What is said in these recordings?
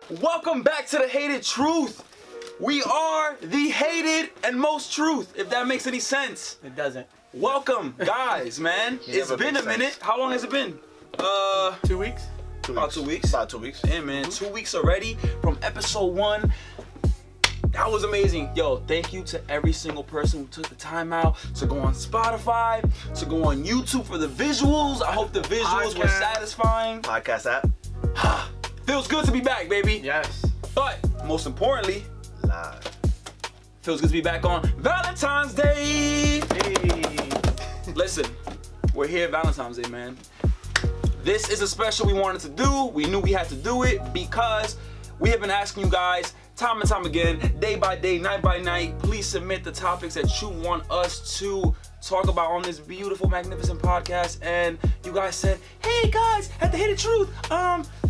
Welcome back to The Hated Truth. We are the hated and most truth, if that makes any sense. It doesn't. Welcome, guys, man. It's been a minute. How long has it been? 2 weeks? About 2 weeks. About 2 weeks. Yeah, man. 2 weeks already from episode 1. That was amazing. Yo, thank you to every single person who took the time out to go on Spotify, to go on YouTube for the visuals. I hope the visuals were satisfying. Podcast app. Feels good to be back, baby. Yes. But most importantly, Live. feels good to be back on Valentine's Day. Hey. Listen, we're here Valentine's Day, man. This is a special we wanted to do. We knew we had to do it because we have been asking you guys time and time again, day by day, night by night, please submit the topics that you want us to talk about on this beautiful, magnificent podcast. And you guys said, hey guys, at The Hated Truth,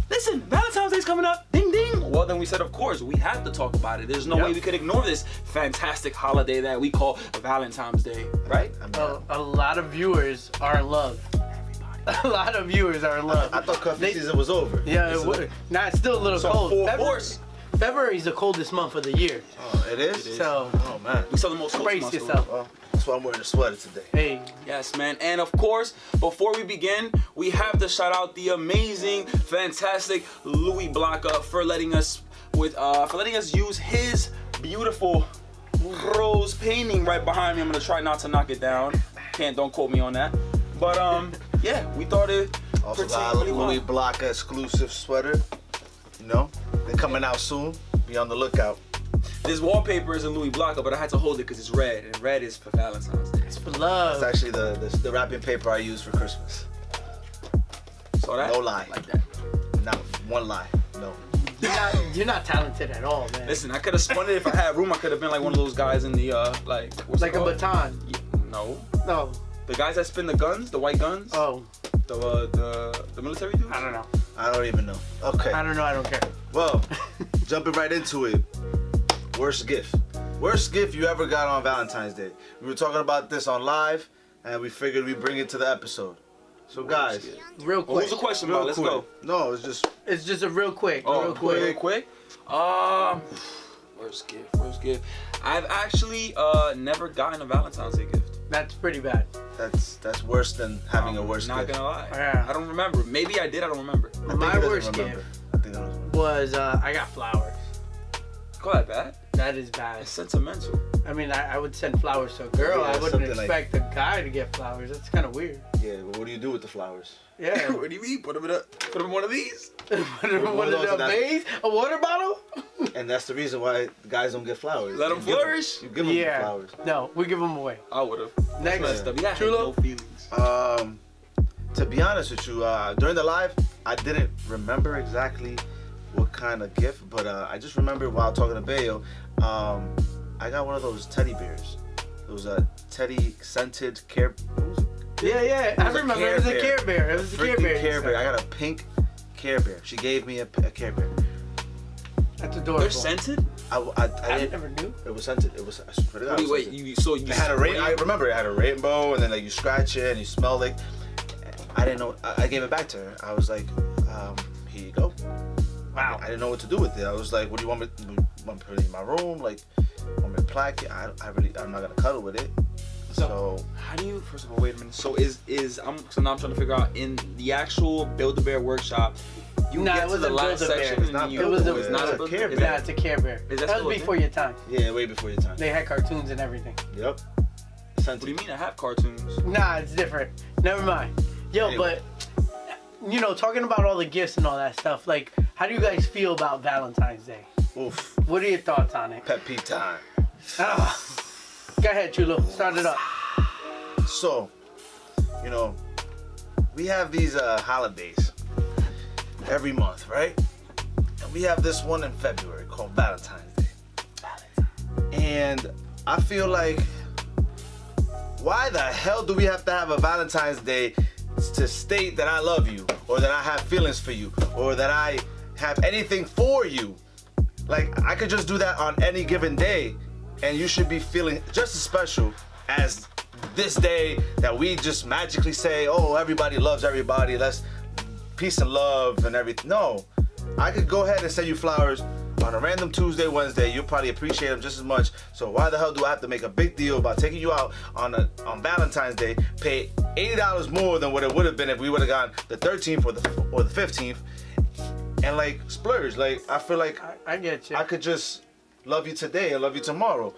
listen, Valentine's Day's coming up, ding ding. Well, then we said, of course, we have to talk about it. There's no way we could ignore this fantastic holiday that we call Valentine's Day, right? A lot of viewers are in love. A lot of viewers are in love. I thought cuffing season was over. Yeah, it would. Nah, it's still a little cold. February is the coldest month of the year. Oh, it is? So, oh man. We sell the most brace months, yourself. Well, that's why I'm wearing a sweater today. Hey. Yes, man. And of course, before we begin, we have to shout out the amazing, fantastic Louis Blanca for letting us use his beautiful rose painting right behind me. I'm gonna try not to knock it down. Don't quote me on that. But yeah, we thought it Also got a Louis Blanca exclusive sweater. You know, they're coming out soon. Be on the lookout. This wallpaper is in Louis Blanca, but I had to hold it because it's red, and red is for Valentine's Day. It's for love. It's actually the wrapping paper I use for Christmas. Saw that? No lie. Like that. Not one lie. No. You're not talented at all, man. Listen, I could have spun it if I had room. I could have been like one of those guys in the what's like it a called? baton. Yeah, no. No. The guys that spin the guns, the white guns. Oh. The military dudes. I don't know. I don't even know. Okay. I don't know. I don't care. Well, jumping right into it. Worst gift. Worst gift you ever got on Valentine's Day. We were talking about this on live, and we figured we'd bring it to the episode. So guys, Real quick. What was the question about? Let's go. No, it's just. It's just a real quick. Oh, real quick. quick. Worst gift. I've actually never gotten a Valentine's Day gift. That's pretty bad. That's worse than having a worse Not gift. gonna lie. Yeah. I don't remember. Maybe I did. I don't remember. My worst gift I think that was I got flowers. Call that bad? That is bad. It's sentimental. I mean, I would send flowers to a girl. Yeah, I wouldn't something expect a guy to get flowers. That's kind of weird. Yeah, but what do you do with the flowers? Yeah. What do you mean? Put them in one of these? What is those it, a that- vase? A water bottle? And that's the reason why guys don't get flowers. Let them You give flourish? You give them the Yeah. flowers. No, we give them away. I would have. Next. Messed up. Yeah, I had Chulo? no feelings. To be honest with you, during the live, I didn't remember exactly what kind of gift, but I just remember while talking to Bayo, I got one of those teddy bears. It was a teddy scented care. What was it? Yeah. I remember. It was a Care Bear. It was a Care Freaking Bear. Care Bear. I got a pink Care Bear. She gave me a Care Bear. That's adorable. They're scented? I didn't. never knew. It was scented. It was. I swear to God, it was Wait, scented. you It had a rain. I remember it had a rainbow, and then like you scratch it and you smell it. I didn't know. I gave it back to her. I was like, here you go. Wow. I didn't know what to do with it. I was like, what do you want me? Want me to put it in my room? Like, want me to plaque it? I'm not gonna cuddle with it. So how do you? First of all, wait a minute. So so now I'm trying to figure out in the actual Build-A-Bear workshop. You Nah, get it to wasn't the last Build-A-Bear. section. It's not and Build-A-Bear. It's not It's a a Care Build-A-Bear. Bear. Nah, it's a Care Bear. Is that That still was a before thing? your time. yeah, way before your time. They had cartoons and everything. Yep. What Scented. do you mean I have cartoons? Nah, it's different. Never mind. Yo, Anyway. but talking about all the gifts and all that stuff, like, how do you guys feel about Valentine's Day? Oof. What are your thoughts on it? Pet peeve time. Go ahead, Chulo. Start it up. So, we have these holidays every month, right? And we have this one in February called Valentine's Day. And I feel like, why the hell do we have to have a Valentine's Day to state that I love you, or that I have feelings for you, or that I have anything for you? Like, I could just do that on any given day, and you should be feeling just as special as this day that we just magically say, oh, everybody loves everybody, let's peace and love and everything. No, I could go ahead and send you flowers on a random Tuesday, Wednesday. You'll probably appreciate them just as much. So why the hell do I have to make a big deal about taking you out on Valentine's Day, pay $80 more than what it would have been if we would have gone the 13th or the 15th, and like splurge? Like, I feel like I get you. I could just love you today and love you tomorrow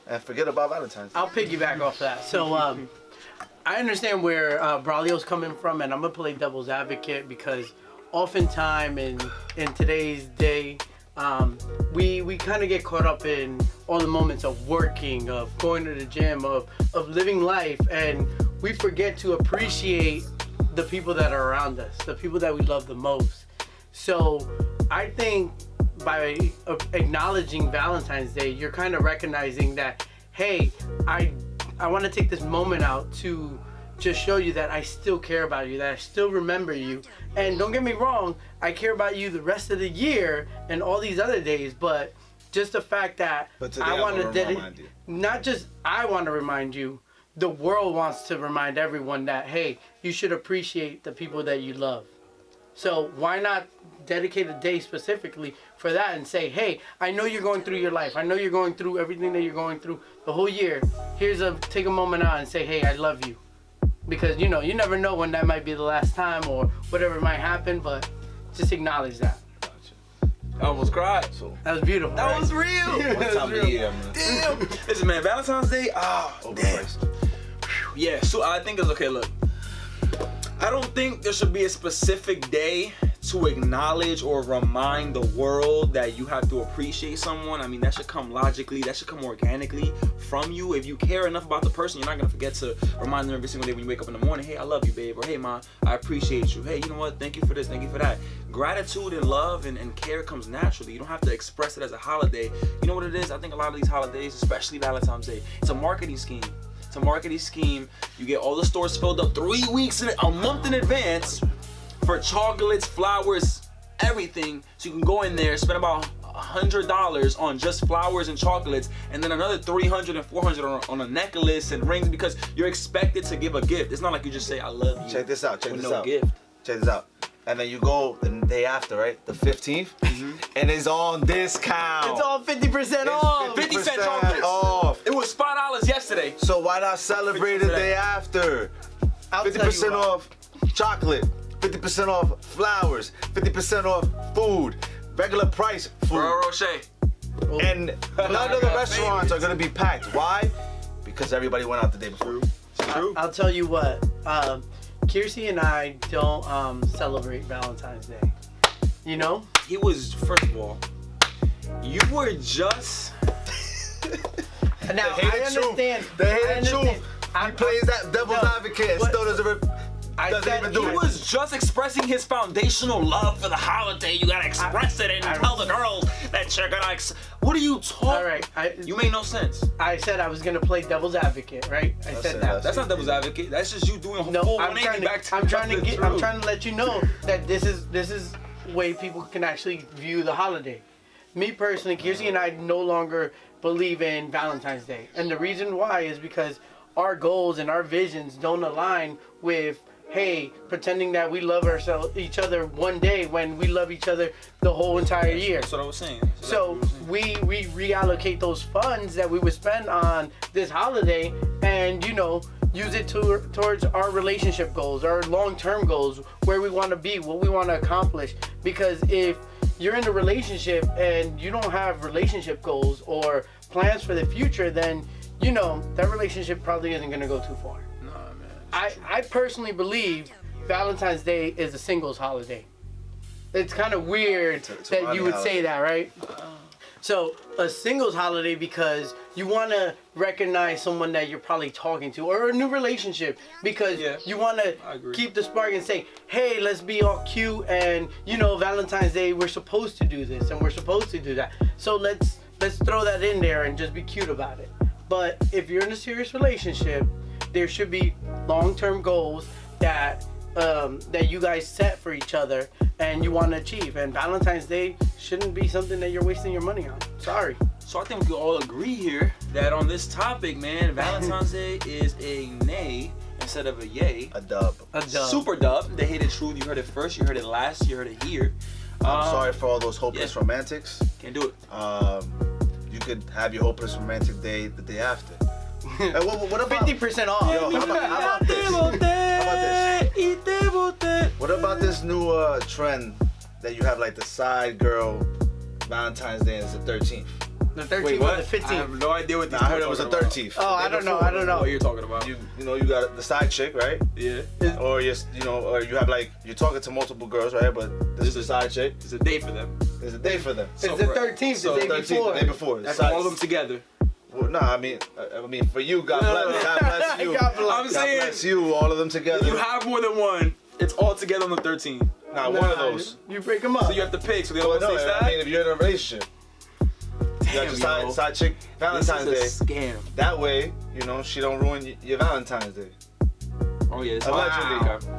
and forget about Valentine's Day. I'll piggyback off that. So I understand where Braulio's coming from, and I'm gonna play devil's advocate because oftentimes in today's day, we kind of get caught up in all the moments of working, of going to the gym, of living life, and we forget to appreciate the people that are around us, the people that we love the most. So I think by acknowledging Valentine's Day, you're kind of recognizing that, hey, I want to take this moment out to just show you that I still care about you, that I still remember you. And don't get me wrong, I care about you the rest of the year and all these other days, but just the fact that I want to dedicate, not just I want to remind you, the world wants to remind everyone that, hey, you should appreciate the people that you love. So why not dedicate a day specifically for that and say, hey, I know you're going through your life. I know you're going through everything that you're going through the whole year. Take a moment out and say, hey, I love you. Because, you never know when that might be the last time or whatever might happen, but just acknowledge that. I almost cried. That was beautiful. That right? was real. What time of year, man? Damn. Listen, man, Valentine's Day, damn. Yeah, so I think it's okay, look. I don't think there should be a specific day to acknowledge or remind the world that you have to appreciate someone. I mean, that should come logically, that should come organically from you. If you care enough about the person, you're not gonna forget to remind them every single day when you wake up in the morning, hey, I love you, babe, or hey, ma, I appreciate you. Hey, you know what, thank you for this, thank you for that. Gratitude and love and care comes naturally. You don't have to express it as a holiday. You know what it is? I think a lot of these holidays, especially Valentine's Day, it's a marketing scheme. It's a marketing scheme. You get all the stores filled up 3 weeks, a month in advance for chocolates, flowers, everything. So you can go in there, spend about $100 on just flowers and chocolates, and then another $300 and $400 on a necklace and rings because you're expected to give a gift. It's not like you just say, I love you. Check this out. Check this out. And then you go the day after, right? The 15th, and it's on discount. It's all 50% off. 50 cent chocolates. Off. It was $5 yesterday. So why not celebrate the day after? I'll 50% tell you off chocolate, 50% off flowers, 50% off food, regular price food. Ferrero Rocher. And none of the restaurants are gonna be packed. Why? Because everybody went out the day before. It's true. I'll tell you what. Kiersey and I don't celebrate Valentine's Day. You know? He was, first of all, you were just... Now, I understand. The hated truth. He plays that devil's advocate and still doesn't even do He it. was just expressing his foundational love for the holiday. You gotta express it and tell the girls that you're gonna. What are you talking? All right, you made no sense. I said I was gonna play devil's advocate, right? I said that. That's not devil's advocate. That's just you doing a No, full I'm 180 back to I'm trying to the I'm truth. trying to let you know that this is the way people can actually view the holiday. Me personally, Kiersey and I no longer believe in Valentine's Day, and the reason why is because our goals and our visions don't align with, hey, pretending that we love each other one day when we love each other the whole entire year. That's what I was saying. So we reallocate those funds that we would spend on this holiday and, use it towards our relationship goals, our long-term goals, where we want to be, what we want to accomplish. Because if you're in a relationship and you don't have relationship goals or plans for the future, then, that relationship probably isn't going to go too far. Nah, man. I personally believe Valentine's Day is a singles holiday. It's kind of weird that you would say that, right? So a singles holiday because you want to recognize someone that you're probably talking to, or a new relationship because you want to keep the spark and say, hey, let's be all cute, and Valentine's Day we're supposed to do this and we're supposed to do that. So let's throw that in there and just be cute about it. But if you're in a serious relationship, there should be long-term goals that you guys set for each other and you want to achieve. And Valentine's Day shouldn't be something that you're wasting your money on. Sorry. So I think we can all agree here that on this topic, man, Valentine's Day is a nay instead of a yay. A dub. A dub. Super dub. The hated truth. You heard it first. You heard it last. You heard it here. I'm sorry for all those hopeless romantics. Can't do it. You could have your hopeless romantic day the day after. Hey, what about 50% off. Yo, how about this? How about this? What about this new trend that you have like the side girl Valentine's Day is the 13th? The 13th Wait, or what? the 15th? I have no idea what these I heard it was the talking about. 13th. Oh, I don't know. What you're talking about. You know you got the side chick, right? Yeah. Or you have like you're talking to multiple girls, right? But this is the side chick. It's a day for them. It's a day for them. It's the 13th, So the day 13th, before. the day before. That's Side- all of them together. Well, no, I mean for you, God bless you. God bless. I'm saying bless you, all of them together. you have more than one. It's all together on the 13th. Nah, one of those. You break them up. So you have to pick. So the other Well, one no, stays I mean if you're in a relationship, you got your Damn, side chick Valentine's Day. This is a scam. That way, she don't ruin your Valentine's Day. Oh yeah, it's Allegedly.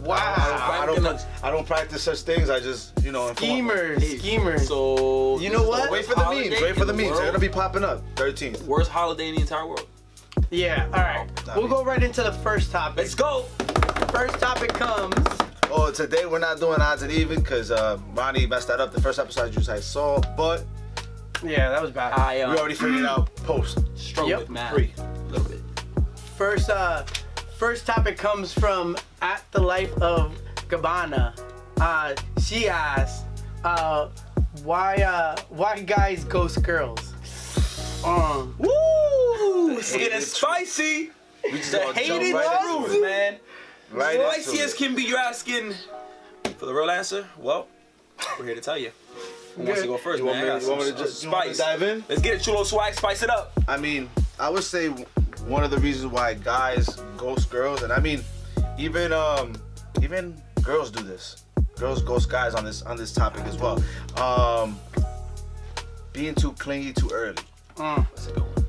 Wow. I don't practice such things. I just, inform. Schemers. So You know what? Wait for the holiday memes. Wait for in the memes. world. They're gonna be popping up. 13th. Worst holiday in the entire world. Yeah, all right. We'll go right into the first topic. Let's go. First topic comes. Oh, today we're not doing odds and even because Ronnie messed that up. The first episode I saw, but Yeah, that was bad. I we already figured out post. struggle Yep. with math Free. a little bit. First topic comes from At the Life of Gabbana. She asks, why guys ghost girls? Woo! It's getting Hated spicy. We just The gonna jump hated right into truth, it. man. Right Spicy into as it. can be. You're asking for the real answer. Well, we're here to tell you. Who wants to go first, You want man? me I got you want me to some just you want me to spice. dive in? Let's get it, Chulo Swag. Spice it up. I mean, I would say one of the reasons why guys ghost girls, and I mean, even girls do this. Girls ghost guys on this topic as well. Being too clingy too early. That's a good one.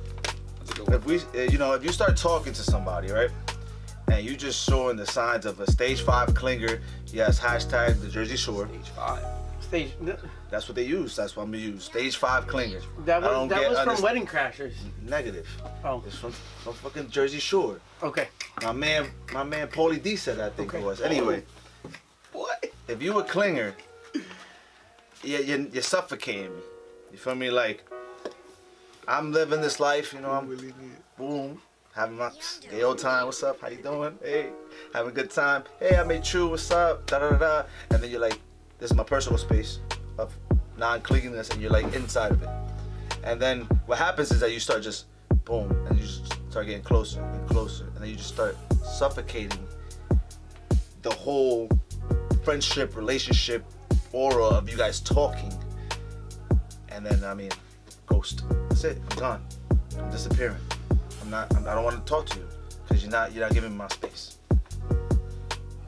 That's a good one. If we, if you start talking to somebody, right, and you just showing the signs of a stage 5 clinger, yes, hashtag the Jersey Shore. Stage 5. Stage. That's what they use. That's what I'm gonna use. Stage 5 clinger. That I don't was get from underst- Wedding Crashers. Negative. Oh, It's from fucking Jersey Shore. okay. My man Paulie D said I think Okay. it was. Anyway, What? if you a clinger, you're suffocating me. You feel me? Like I'm living this life, I'm boom, having my gay old time. What's up? How you doing? Hey, having a good time. Hey, I made true. What's up? Da da da da. And then you're like, this is my personal space of non-clinginess, and you're like inside of it. And then what happens is that you start just boom, and you just start getting closer and closer, and then you just start suffocating the whole friendship, relationship aura of you guys talking. And then ghost. That's it. I'm gone. I'm disappearing. I don't want to talk to you because you're not giving me my space.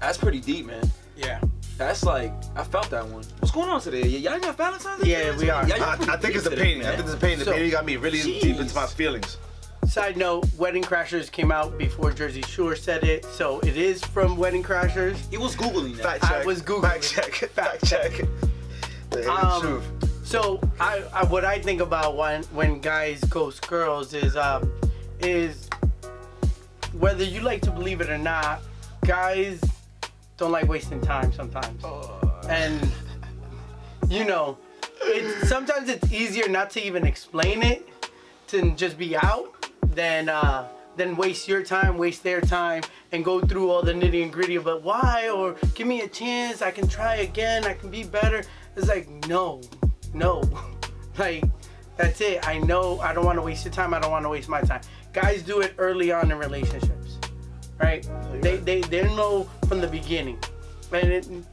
That's pretty deep, man. Yeah. That's like, I felt that one. What's going on today? Y'all got Valentine's Day? Yeah, we are. Y'all I pretty think deep it's the today, painting. man. I think it's the painting. The So- painting got me really deep into my Jeez. feelings. Side note, Wedding Crashers came out before Jersey Shore said it, so it is from Wedding Crashers. He was Googling that. Fact check. I was Googling. Fact check. Fact check. The hidden truth. So I what I think about when guys ghost girls is whether you like to believe it or not, guys don't like wasting time sometimes. And sometimes it's easier not to even explain it, to just be out than waste your time, waste their time, and go through all the nitty and gritty. But why? Or give me a chance. I can try again. I can be better. It's like no, like that's it. I know I don't want to waste your time. I don't want to waste my time. Guys do it early on in relationships, right? They know from the beginning, and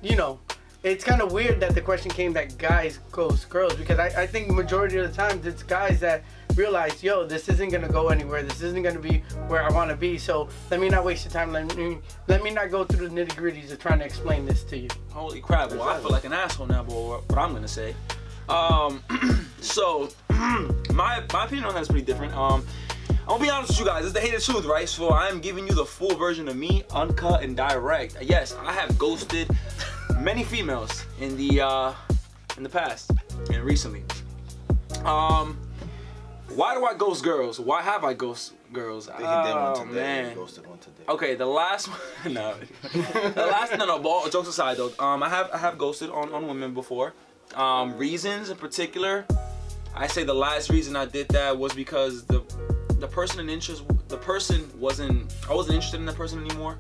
it's kind of weird that the question came that guys ghost girls, because I think majority of the times it's guys that realize, yo, this isn't gonna go anywhere. This isn't gonna be where I want to be. So let me not waste your time. Let me not go through the nitty gritties of trying to explain this to you. Holy crap, well, I feel like an asshole now, boy, what I'm gonna say. So, my opinion on that is pretty different. I'm gonna be honest with you guys, it's the hated truth, right? So I'm giving you the full version of me, uncut and direct. Yes, I have ghosted many females in the past and recently. Why do I ghost girls? Why have I ghost girls. I think he did one Oh, today. man. He ghosted one today. Okay, the last one. No, no. But all jokes aside, though, I have ghosted on women before. Reasons in particular, I say the last reason I did that was because the person in interest, I wasn't interested in that person anymore.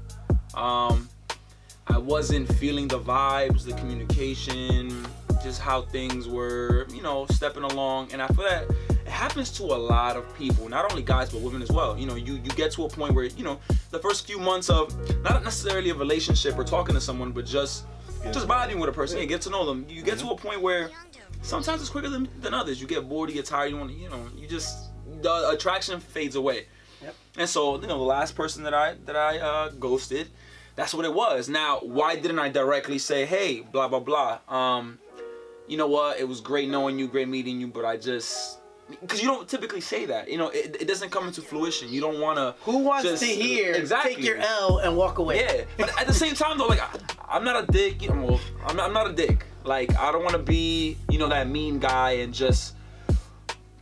I wasn't feeling the vibes, the communication, just how things were, stepping along. And I feel that it happens to a lot of people, not only guys but women as well. You get to a point where, the first few months of not necessarily a relationship or talking to someone, but just vibing with a person, get to know them. You get to a point where sometimes it's quicker than others. You get bored, you get tired, you want to, the attraction fades away. Yep. And so, the last person that I ghosted, that's what it was. Now, why didn't I directly say, hey, blah, blah, blah? You know what? It was great knowing you, great meeting you, but because you don't typically say that. It doesn't come into fruition. You don't want to. Who wants to hear, take your L and walk away? Yeah. But at the same time, though, like, I'm not a dick. Well, I'm not a dick. Like, I don't want to be, that mean guy and just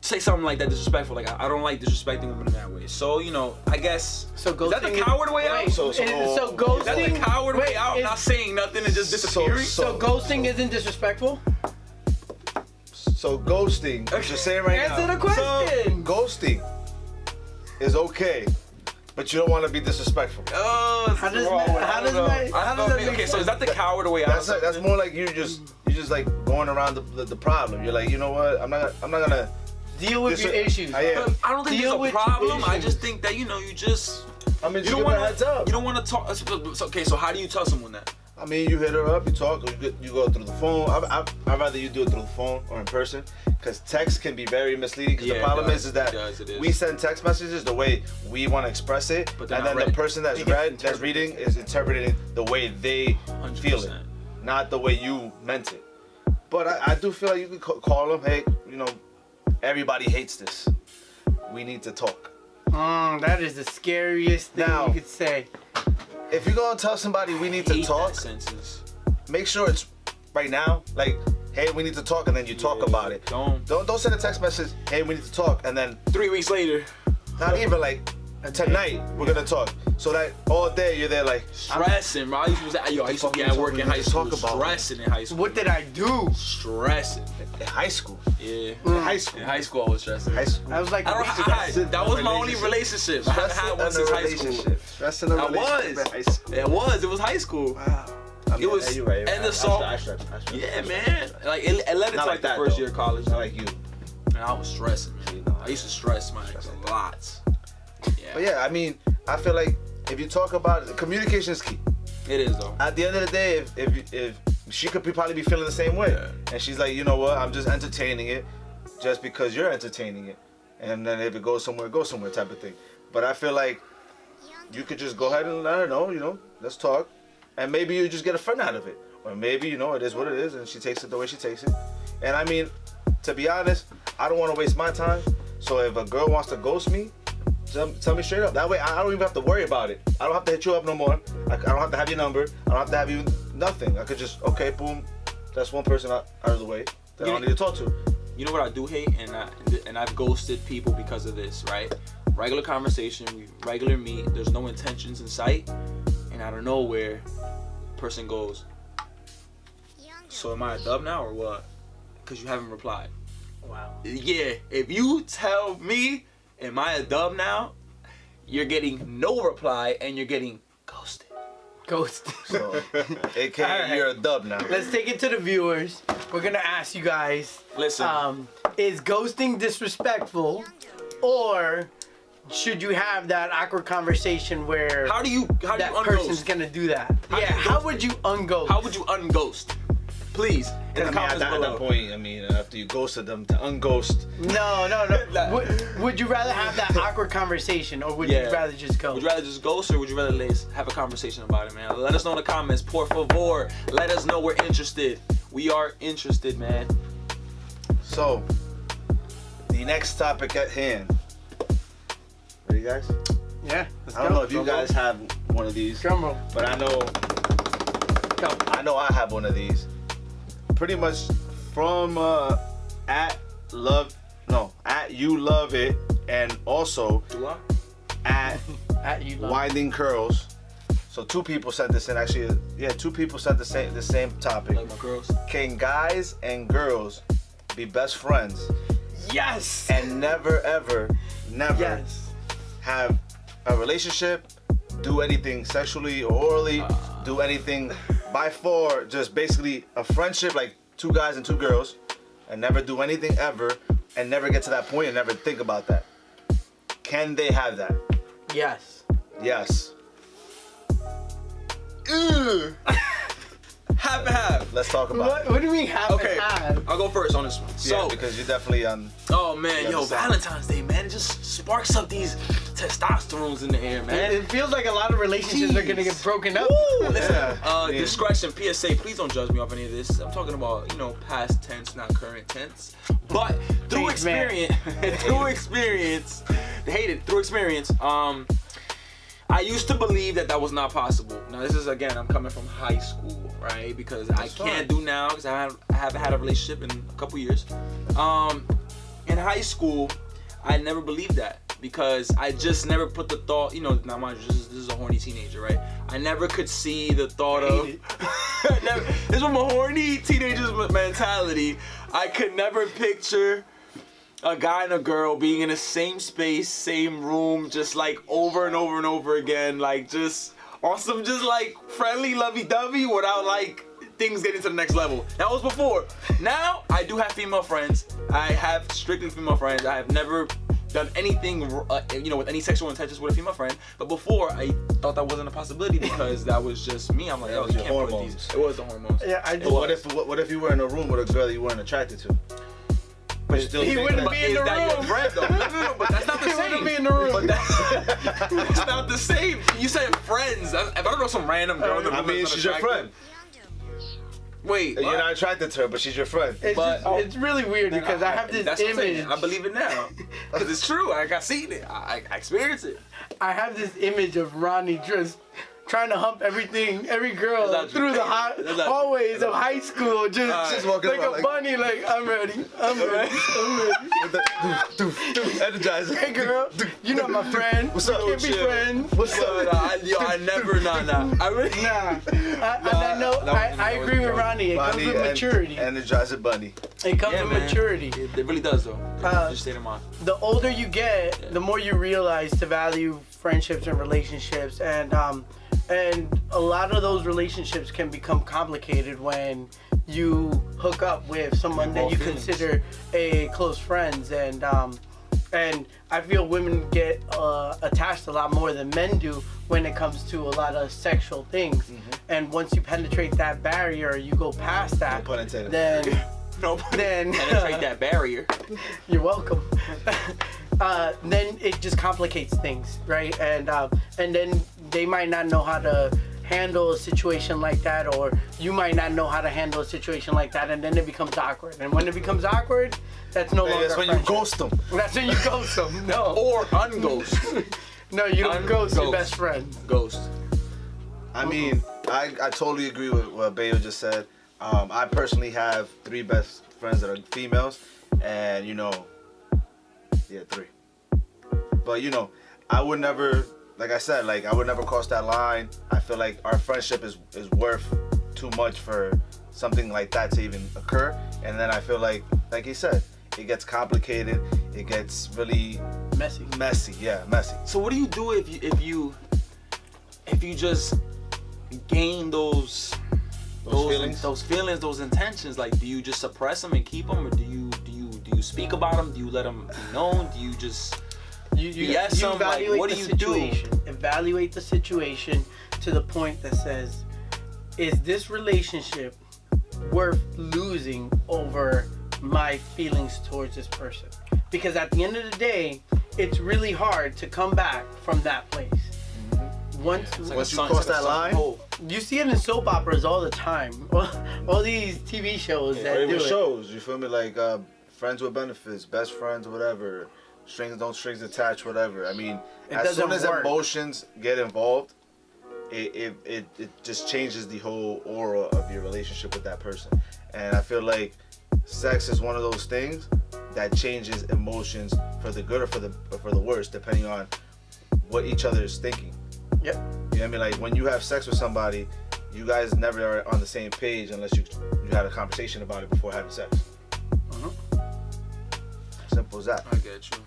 say something like that disrespectful. Like, I don't like disrespecting women in that way. So, I guess. So ghosting is that the coward way out? So ghosting. Is that the coward way out? Not saying nothing and just disappearing? So ghosting isn't disrespectful? So ghosting, what you're saying right now. Answer the question. So ghosting is okay, but you don't want to be disrespectful. Oh, how does that make okay, so is that the coward way out? That's more like you're just like going around the problem. You're like, you know what? I'm not gonna deal with your issues. I don't think it's a problem. I just think that you just. I mean, you don't want to heads up. You don't want to talk. Okay, so how do you tell someone that? I mean, you hit her up, you talk, or you go through the phone. I'd rather you do it through the phone or in person, because text can be very misleading. Because the problem is that we send text messages the way we want to express it, and then the person that's reading is interpreting the way they 100%. feel it, not the way you meant it. But I do feel like you could call them, hey, everybody hates this. We need to talk. That is the scariest thing you could say. If you're gonna tell somebody we need to talk, make sure it's right now. Like, hey, we need to talk, and then you talk about it. Don't send a text message. Hey, we need to talk, and then 3 weeks later. Not even like tonight we're gonna talk. So that all day you're there like stressing, bro. I used to be at work in high school, stressing in high school. What did I do? Stressing in high school. Yeah, in high school. In high school, I was stressing. High school. I was like, that was my only relationship. I haven't had one since high school. Stressing in a relationship. It was high school. Wow. It was, right. And the song. Yeah, man. Like it led into like the first year of college. Not like you. And I was stressing, man. I used to stress my ex a lot. Yeah. But yeah, I mean, I feel like if you talk about it, communication is key. It is though. At the end of the day, if she could probably be feeling the same way, and she's like, you know what, I'm just entertaining it, just because you're entertaining it, and then if it goes somewhere type of thing. But I feel like you could just go ahead and let her know, let's talk, and maybe you just get a friend out of it, or maybe it is what it is, and she takes it the way she takes it. And I mean, to be honest, I don't want to waste my time. So if a girl wants to ghost me, tell me straight up. That way, I don't even have to worry about it. I don't have to hit you up no more. I don't have to have your number. I don't have to have you nothing. I could just, okay, boom. That's one person out of the way that I don't need to talk to. You know what I do hate, and I've ghosted people because of this, right? Regular conversation, we regular meet. There's no intentions in sight, and out of nowhere, person goes, so am I a dub now or what? Because you haven't replied. Wow. Yeah, if you tell me, am I a dub now? You're getting no reply and you're getting ghosted. So, AKA you're a dub now. Let's take it to the viewers. We're gonna ask you guys. Listen. Is ghosting disrespectful, or should you have that awkward conversation where how do you person's gonna do that? How would you unghost? How would you unghost? Please. At that point, after you ghosted them, to unghost. No. Would you rather have that awkward conversation, or would you rather just ghost? Would you rather just ghost, or would you rather have a conversation about it, man? Let us know in the comments, por favor. Let us know we're interested. We are interested, man. So, the next topic at hand. Ready, guys? Yeah. I don't know if you guys have one of these, but I know I have one of these. Pretty much from at you love it, and also at You love. Winding Curls. So 2 people sent this in. Actually, yeah, 2 people sent the same topic. Like my girls. Can guys and girls be best friends Yes. and never ever Yes. have a relationship, do anything sexually or orally, do anything by far, just basically a friendship like 2 guys and 2 girls, and never do anything ever, and never get to that point and never think about that? Can they have that? Yes. Yes. Half and half. Let's talk about What do you mean have Okay, and have? I'll go first on this one. it. So, Yeah, because you're definitely on. oh man, You yo, understand. Valentine's Day, man, it just sparks up these testosterones in the air, man. It feels like a lot of relationships are gonna get broken up. Listen, Yeah. discretion, PSA, please don't judge me off any of this. I'm talking about, past tense, not current tense. But through Thanks, man. experience, through experience, I used to believe that was not possible. Now this is, again, I'm coming from high school, right? Because I can't do now because I haven't had a relationship in a couple years. In high school, I never believed that because I just never put the thought, now mind you, this is a horny teenager, right? I never could see the thought of, this was my horny teenager's mentality. I could never picture a guy and a girl being in the same space, same room, just like over and over and over again, like just on some just like friendly lovey-dovey without like things getting to the next level. That was before. Now I do have female friends. I have strictly female friends. I have never done anything, with any sexual intentions with a female friend. But before, I thought that wasn't a possibility because that was just me. I'm like, That oh, was you your can't put hormones. these. It was the hormones. Yeah, I But just. what if you were in a room with a girl that you weren't attracted to? But you still He think wouldn't that- be in Is the that your room. friend though? No, but that's not the He same. wouldn't be in the room. But that's not the same. You said friends. If I don't know some random girl in the room, I mean, that's she's your unattractive- friend. Wait, You're what? not attracted to her, but she's your friend. It's, But- it's really weird because I have this That's what I'm saying. image. I believe it now because it's true. Like I seen it. I experienced it. I have this image of Ronnie just trying to hump every girl That's not true. through the That's not hallways of high school, just walking like around a like- bunny, like I'm ready, I'm ready. With the energizer. Hey girl, you're not my friend. What's We up? can't be Chill. friends. What's But, up? I never, nah. I really, Nah, I agree with Ronnie. It comes with maturity. Energizer bunny. It comes Yeah, with man. maturity. It really does though. Just stay in mind. The older you get, the more you realize to value friendships and relationships, and a lot of those relationships can become complicated when you hook up with someone that you Feelings. consider a close friends, and I feel women get attached a lot more than men do when it comes to a lot of sexual things. And once you penetrate that barrier, you go past that, No pun intended. then No, Then- penetrate that barrier. you're welcome. Then it just complicates things, right? And then they might not know how to handle a situation like that, or you might not know how to handle a situation like that, and then it becomes awkward. And when it becomes awkward, that's no longer That's when a you friendship. ghost them. That's when you ghost them. No, Or unghost. no, you don't ghost your Unghost. best friend. Ghost. I mean, I totally agree with what Bayo just said. I personally have 3 best friends that are females, and 3. But I would never, like I said, I would never cross that line. I feel like our friendship is worth too much for something like that to even occur. And then I feel like he said, it gets complicated. It gets really Messy. messy. Yeah, messy. So what do you do if you just gain those feelings? those intentions? Like, do you just suppress them and keep them, or do you speak about them? Do you let them be known? Do you just You BS them? Like, evaluate what the do you situation. Evaluate the situation to the point that says, is this relationship worth losing over my feelings towards this person? Because at the end of the day, it's really hard to come back from that place. Once Once you cross that line, you see it in soap operas all the time, all these TV shows or that do even it. shows, you feel me? Like friends with benefits, best friends, whatever. Strings attached, whatever. I mean, It as soon doesn't as work. emotions get involved, it just changes the whole aura of your relationship with that person. And I feel like sex is one of those things that changes emotions for the good or for the worse, depending on what each other is thinking. Yep. You know what I mean? Like when you have sex with somebody, you guys never are on the same page unless you had a conversation about it before having sex. Simple as that. I get you.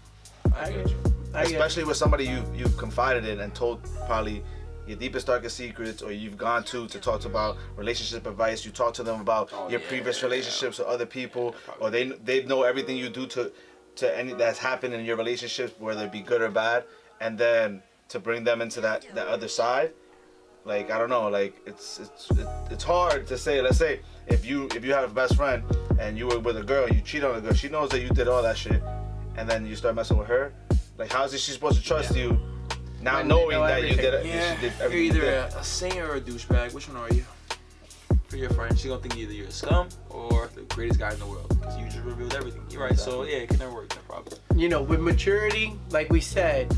I get you. Especially with somebody you've confided in and told probably your deepest, darkest secrets, or you've gone to talk about relationship advice. You talk to them about your previous relationships with other people, or they know everything you do to any that's happened in your relationships, whether it be good or bad, and then to bring them into that other side. Like, I don't know, like it's hard to say. Let's say if you have a best friend and you were with a girl, you cheat on a girl, she knows that you did all that shit, and then you start messing with her. Like, how is she supposed to trust you, not knowing that you did it? Yeah, she did you're everything either you did? a saint or a douchebag. Which one are you? For your friend, she gonna think either you're a scum or the greatest guy in the world because you just revealed everything. You're right. So yeah, it can never work. No problem. You know, with maturity, like we said,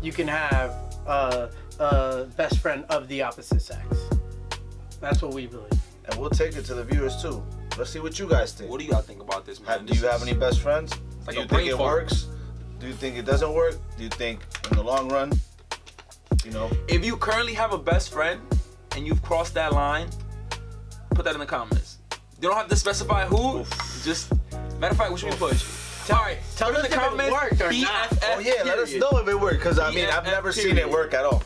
you can have a best friend of the opposite sex. That's what we believe. And we'll take it to the viewers too. Let's see what you guys think. What do y'all think about this, man? Do you have any best friends? like Do a you think brain it fart. works? Do you think it doesn't work? Do you think in the long run, you know? If you currently have a best friend and you've crossed that line, put that in the comments. You don't have to specify who. Just matter of fact, what should we push? All right, Tell us in the if it comments. worked or not. BFF Oh yeah, let us period. know if it worked. Because I mean, I've never seen it period. work at all.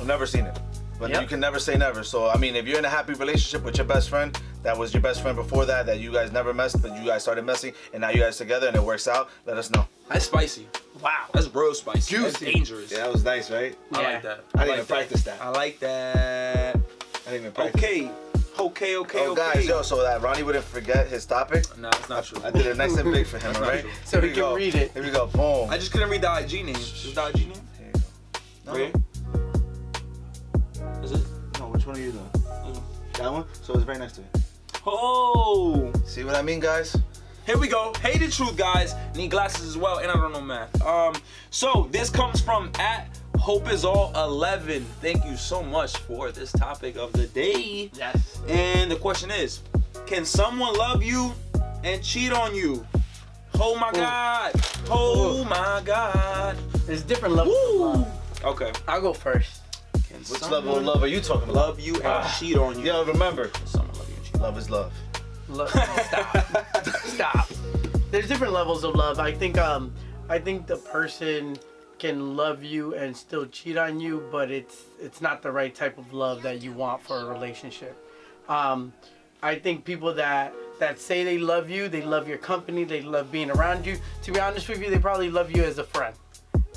I've never seen it. But Yep. you can never say never. So I mean, if you're in a happy relationship with your best friend, that was your best friend before that you guys never messed, but you guys started messing, and now you guys together and it works out, let us know. That's spicy. Wow. That's real spicy. That's Juicy. dangerous. Yeah, that was nice, right? I Yeah. like that. I didn't like even that. practice that. I like that. I didn't even practice. Okay. Oh, guys, yo, so that Ronnie wouldn't forget his topic. Nah, it's not true. I did it nice and big for him, That's not alright? true. So Here he we can go. read it. Here we go. Boom. I just couldn't read the IG name. Is the IG name? Here you go. Right? Is it? No, which one are you doing? That one? So it's right next to it. Oh! See what I mean, guys? Here we go. Hated truth, guys. Need glasses as well, and I don't know math. So this comes from @HopeIsAll11. Thank you so much for this topic of the day. Yes. And the question is, can someone love you and cheat on you? Oh my God. Oh my God. There's different levels of Woo! love. Okay. I'll go first. Can Which someone level of love are you talking about? love you and cheat on you? Yo, remember, Can someone love you and cheat on love is love. Stop. Stop. There's different levels of love. I think the person can love you and still cheat on you, but it's not the right type of love that you want for a relationship. I think people that say they love you, they love your company, they love being around you. To be honest with you, they probably love you as a friend.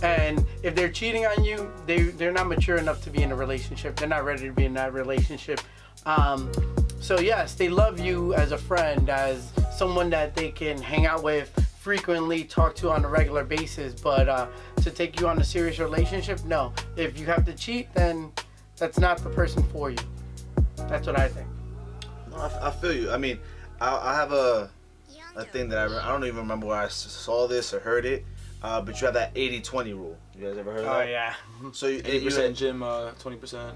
And if they're cheating on you, they're not mature enough to be in a relationship. They're not ready to be in that relationship. So yes, they love you as a friend, as someone that they can hang out with frequently, talk to on a regular basis. But to take you on a serious relationship, no. If you have to cheat, then that's not the person for you. That's what I think. No, I feel you. I mean, I have a thing that I don't even remember where I saw this or heard it, but you have that 80-20 rule. You guys ever heard of that? Oh yeah. So you, 80% gym, 20%.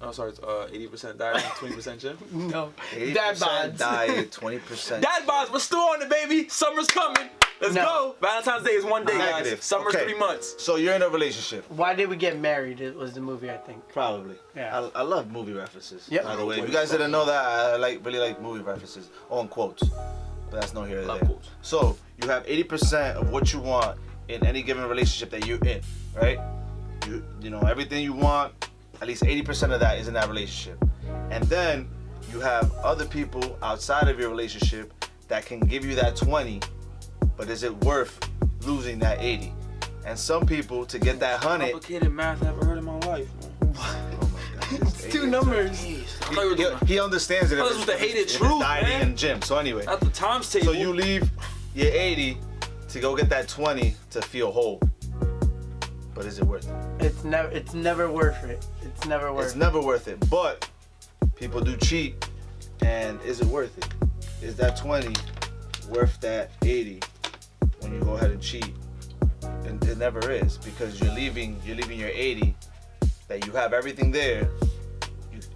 Oh, sorry, 80% diet, 20% gym. No. 80% Dad bods. diet, 20%. Dad bods, we're still on it, baby. Summer's coming. Let's No. go. Valentine's Day is one day, guys. Negative. Summer's Okay. 3 months. So you're in a relationship. Why Did We Get Married? It was the movie, I think. Probably. Yeah. I love movie references. Yep. By the way, if you guys didn't know that, I really like movie references on quotes. But that's no here or Love there. quotes. So you have 80% of what you want in any given relationship that you're in, right? You know everything you want. At least 80% of that is in that relationship, and then you have other people outside of your relationship that can give you that 20. But is it worth losing that 80? And some people, to get that 100, Complicated math I ever heard in my life, man. oh my God, It's two numbers. I thought you were doing he understands it. Oh, if this was the it's- hated if it's truth, dieting man. and gym. So anyway, at the times table. so you leave your 80 to go get that 20 to feel whole. But is it worth it? It's never worth it. It's never worth It's never worth it. But people do cheat, and is it worth it? Is that 20 worth that 80 when you go ahead and cheat? And it never is, because you're leaving your 80 that you have everything there.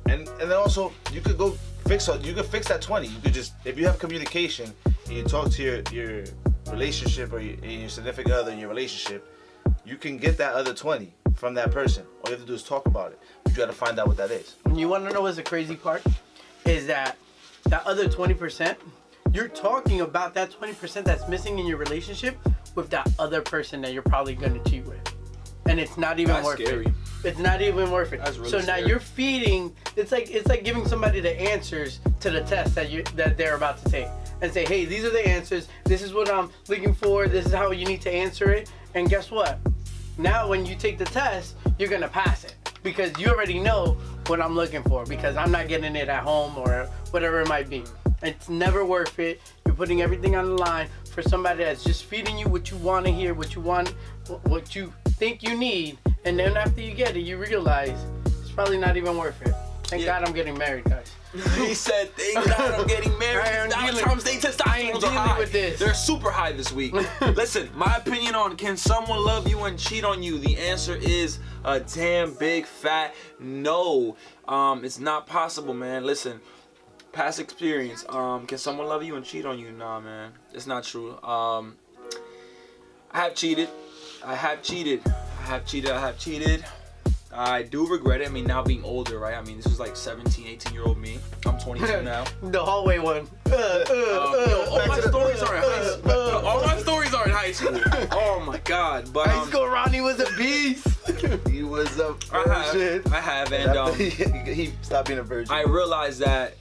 And then also you could go fix that 20. You could just, if you have communication and you talk to your relationship or your significant other in your relationship, you can get that other 20 from that person. All you have to do is talk about it. But you got to find out what that is. You want to know what's the crazy part? Is that other 20%, you're talking about that 20% that's missing in your relationship with that other person that you're probably going to cheat with. And it's not even worth it. It's not even worth it. That's really so now scary. you're feeding. It's like giving somebody the answers to the test that they're about to take, and say, hey, these are the answers. This is what I'm looking for. This is how you need to answer it. And guess what? Now when you take the test, you're gonna pass it because you already know what I'm looking for because I'm not getting it at home or whatever it might be. It's never worth it. You're putting everything on the line for somebody that's just feeding you what you want to hear, what you think you need, and then after you get it, you realize it's probably not even worth it. Thank God I'm getting married, guys. He said, thank God I'm getting married. Valentine's Day testosterone are high. With this. They're super high this week. Listen, my opinion on can someone love you and cheat on you? The answer is a damn big fat no. It's not possible, man. Listen, past experience. Can someone love you and cheat on you? Nah, man. It's not true. I have cheated. I do regret it. I mean, now being older, right? I mean, this was like 17, 18-year-old me. I'm 22 now. The hallway one. All my stories are in high school. All my stories are in high school. Oh my God! But High school Ronnie was a beast. He was a I virgin. have, and he stopped being a virgin. I realized that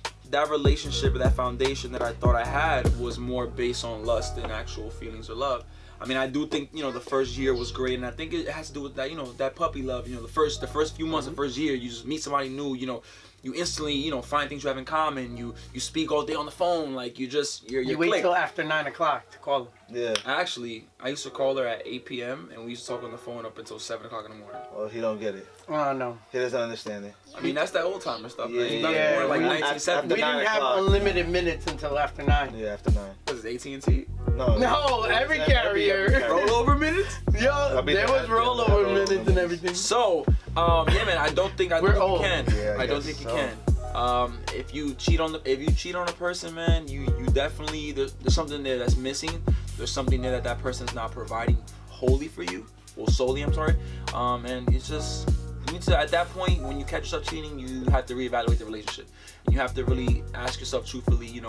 relationship, that foundation that I thought I had, was more based on lust than actual feelings or love. I mean, I do think, the first year was great, and I think it has to do with that, that puppy love. The first few months, the first year, you just meet somebody new, you instantly, find things you have in common. You speak all day on the phone, like you wait click. till after 9 o'clock to call them. Yeah. Actually, I used to call her at 8 p.m. and we used to talk on the phone up until 7 o'clock in the morning. Well, he don't get it. Oh no. He doesn't understand it. I mean, that's that old timer stuff. Yeah, man. It's yeah. not more like We- 1970. We 9 didn't have o'clock. unlimited minutes until after 9. Yeah, after 9. What is it, AT&T? No, every carrier. Rollover minutes? Yo, mean, there was that- rollover rollover minutes and minutes. everything. So, yeah, man, I don't think We're you old. can. Yeah, I I don't guess think you so. can. If you cheat on a person, man, you definitely there's something there that's missing. There's something there that person's not providing wholly for you, or solely. I'm sorry. And it's just you need to, at that point when you catch yourself cheating, you have to reevaluate the relationship. And you have to really ask yourself truthfully,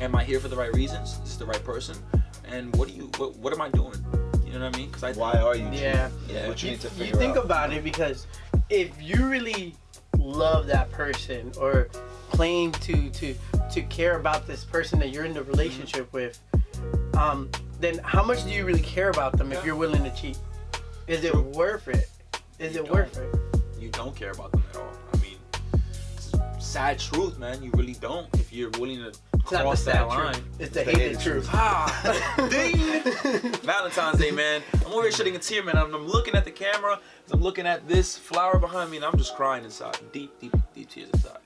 am I here for the right reasons? Is this the right person? And what am I doing? You know what I mean? Why are you cheating? Yeah. Yeah. What you need to figure You think out. about it, because if you really love that person or claim to care about this person that you're in the relationship with, then how much do you really care about them if you're willing to cheat? Is it worth it? Is it worth it? You don't care about them at all. I mean, it's a sad truth, man. You really don't. If you're willing to It's not the cross that sad line. truth. It's the hated truth. Ah, ding! Valentine's Day, man. I'm over here shedding a tear, man. I'm looking at the camera. I'm looking at this flower behind me, and I'm just crying inside. Deep tears inside.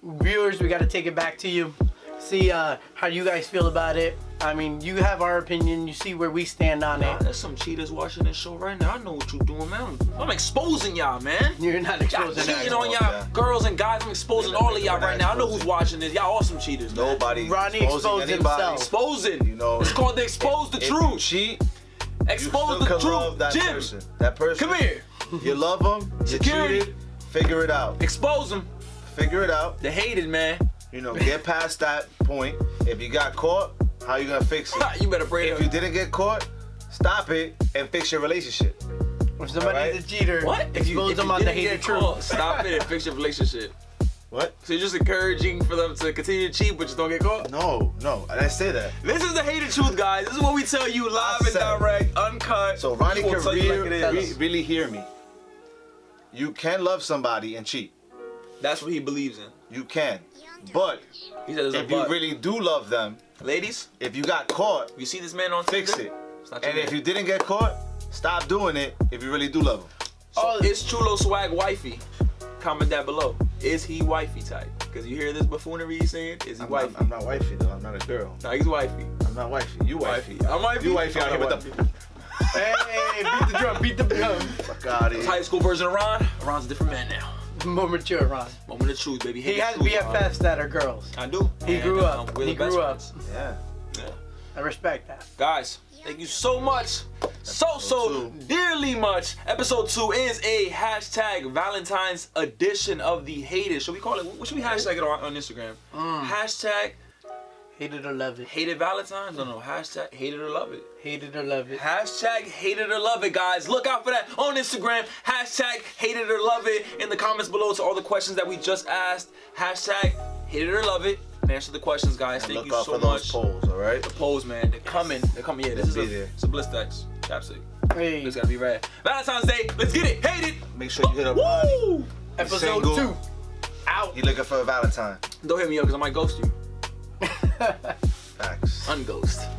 Viewers, we got to take it back to you. See how you guys feel about it. I mean, you have our opinion. You see where we stand on Nah, it. there's some cheaters watching this show right now. I know what you're doing, man. I'm exposing y'all, man. You're not Y'all exposing cheating that. on y'all girls and guys. I'm exposing all of y'all right now. I know who's watching this. Y'all all some cheaters. Man. Nobody Ronnie exposing exposed anybody. himself. Exposing. It's called the expose the If you truth. cheat, Expose you the still can love truth. that Jim, person. That person. come here. You love them. You Security. cheated. Figure it out. Expose them. Figure it out. The hated, man. Get past that point. If you got caught, how you gonna fix it? You better pray. If you didn't get caught, stop it and fix your relationship. If somebody's Alright. a cheater, What? expose them on the didn't hated get truth. caught, stop it and fix your relationship. What? So you're just encouraging for them to continue to cheat, but just don't get caught? No, I didn't say that. This is the hated truth, guys. This is what we tell you live and said- direct, uncut. So Ronnie We will can tell you like it is. really hear me. You can love somebody and cheat. That's what he believes in. You can. But He said there's a if you but. really do love them, Ladies, if you got caught, you see this man on fix Tinder? it. It's not your And if man. you didn't get caught, stop doing it if you really do love them. So is Chulo Swag wifey? Comment down below. Is he wifey type? Because you hear this buffoonery he's saying, is he wifey? I'm not wifey though. I'm not a girl. No, he's wifey. I'm not wifey. You wifey. I'm wifey. You wifey out I'm here not with wifey. the Hey, beat the drum, beat the drum. fuck out of This here. high school version of Ron. Ron's a different man now. More mature, Ron. Moment of truth, baby. He Hated has truth, BFFs that are girls. I do. He And, grew up. we're He the best grew up. friends. Yeah. Yeah. I respect that. Guys, thank you so much Episode 2. dearly much. Episode 2 is a hashtag Valentine's edition of the Hated. Should we call it? What should we hashtag it on Instagram? Hashtag Hate it or love it. Hated Valentine's? No. Hashtag Hated or Love It. Hate it or love it. Hashtag Hated or Love It, guys. Look out for that on Instagram. Hashtag Hated or Love It in the comments below to all the questions that we just asked. Hashtag Hated or Love It. And answer the questions, guys. And Thank look you out so for much. those polls, all right? The polls, man. They're coming. They're coming. Yeah, this They'll is be there. it's a Blistex chapstick. Hey. It's gotta be rad. Valentine's Day. Let's get it. Hated. Make sure you hit up Woo! Lonnie. Episode Single. 2. Out. You looking for a Valentine? Don't hit me up because I might ghost you. Facts. Unghost.